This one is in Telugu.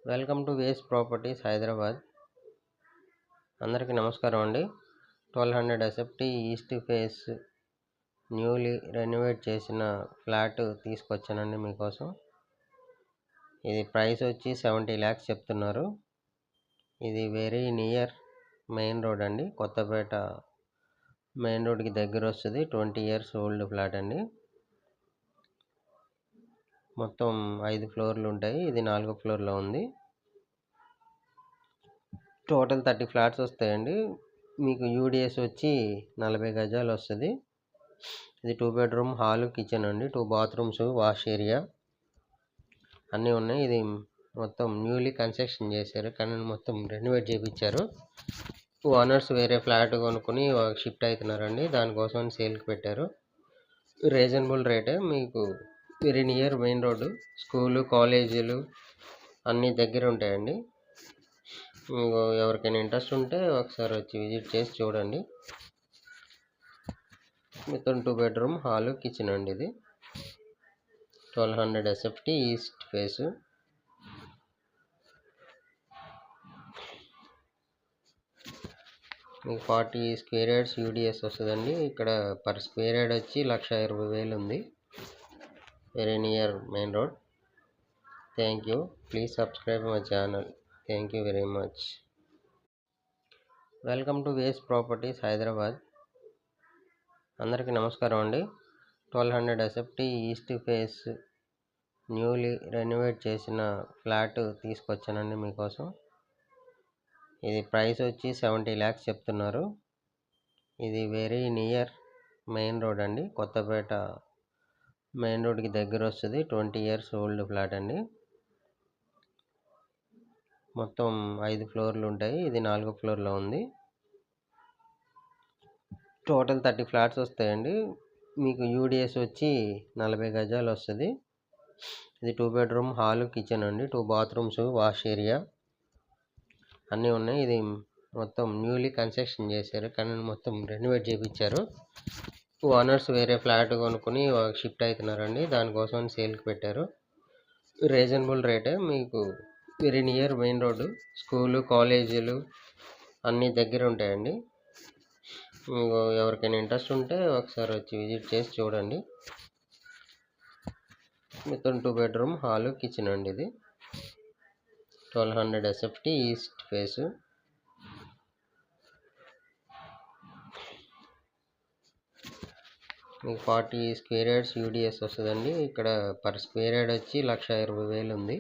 Welcome to ways properties Hyderabad. అందరికీ నమస్కారం అండి. 1200 SFT east face newly renovate చేసిన ఫ్లాట్ తీసుకొచ్చానండి మీకోసం. ఇది ప్రైస్ వచ్చి 70 lakhs చెప్తున్నారు. ఇది వెరీ నియర్ మెయిన్ రోడ్ అండి, కొత్తపేట మెయిన్ రోడ్కి దగ్గర వస్తుంది. 20 years ఓల్డ్ ఫ్లాట్ అండి. మొత్తం 5 floorలు ఉంటాయి. ఇది 4వ ఫ్లోర్లో ఉంది. టోటల్ 30 ఫ్లాట్స్ వస్తాయండి. మీకు యూడిఎస్ వచ్చి 40 గజాలు వస్తుంది. ఇది 2 bedroom హాల్, కిచెన్ అండి. 2 bathrooms, వాష్ ఏరియా అన్నీ ఉన్నాయి. ఇది మొత్తం న్యూలీ కన్స్ట్రక్షన్ చేశారు, కానీ మొత్తం రెనోవేట్ చేయించారు. ఓనర్స్ వేరే ఫ్లాట్ కొనుక్కొని షిఫ్ట్ అవుతున్నారండి, దానికోసం సేల్కి పెట్టారు. రీజనబుల్ రేటే, మీకు very near main road, school, కాలేజీలు అన్నీ దగ్గర ఉంటాయండి. మీకు ఎవరికైనా ఇంట్రెస్ట్ ఉంటే ఒకసారి వచ్చి విజిట్ చేసి చూడండి. మొత్తం 2 bedroom హాల్, కిచెన్ అండి. ఇది 1200 ఎస్ఎఫ్టీ ఈస్ట్ ఫేస్. మీకు 40 square yards యూడిఎస్ వస్తుందండి. ఇక్కడ పర్ స్క్వేర్ యార్డ్ వచ్చి 1,20,000 ఉంది. Very near main road. Thank you. Please subscribe my channel. Thank you very much. Welcome to ways properties Hyderabad. అందరికీ నమస్కారం అండి. 1200 SFT east face newly renovate చేసిన ఫ్లాట్ తీసుకొచ్చానండి మీకోసం. ఇది ప్రైస్ వచ్చి 70 lakhs చెప్తున్నారు. ఇది వెరీ నియర్ మెయిన్ రోడ్ అండి, కొత్తపేట మెయిన్ రోడ్కి దగ్గర వస్తుంది. 20 years ఓల్డ్ ఫ్లాట్ అండి. మొత్తం 5 floorలు ఉంటాయి. ఇది 4వ ఫ్లోర్లో ఉంది. టోటల్ 30 ఫ్లాట్స్ వస్తాయండి. మీకు యూడిఎస్ వచ్చి 40 గజాలు వస్తుంది. ఇది 2 bedroom హాల్, కిచెన్ అండి. 2 bathrooms, వాష్ ఏరియా అన్నీ ఉన్నాయి. ఇది మొత్తం న్యూలీ కన్స్ట్రక్షన్ చేశారు, కానీ మొత్తం రెనోవేట్ చేయించారు. ఓనర్స్ వేరే ఫ్లాట్ కొనుక్కొని షిఫ్ట్ అవుతున్నారండి, దానికోసం సేల్కి పెట్టారు. రీజనబుల్ రేటే, మీకు very near main road, school, కాలేజీలు అన్నీ దగ్గర ఉంటాయండి. మీకు ఎవరికైనా ఇంట్రెస్ట్ ఉంటే ఒకసారి వచ్చి విజిట్ చేసి చూడండి. మొత్తం 2 bedroom హాల్, కిచెన్ అండి. ఇది 1200 ఎస్ఎఫ్టీ ఈస్ట్ ఫేస్. మీకు 40 square yards యూడిఎస్ వస్తుందండి. ఇక్కడ పర్ స్క్వేర్ యార్డ్ వచ్చి 1,20,000 ఉంది.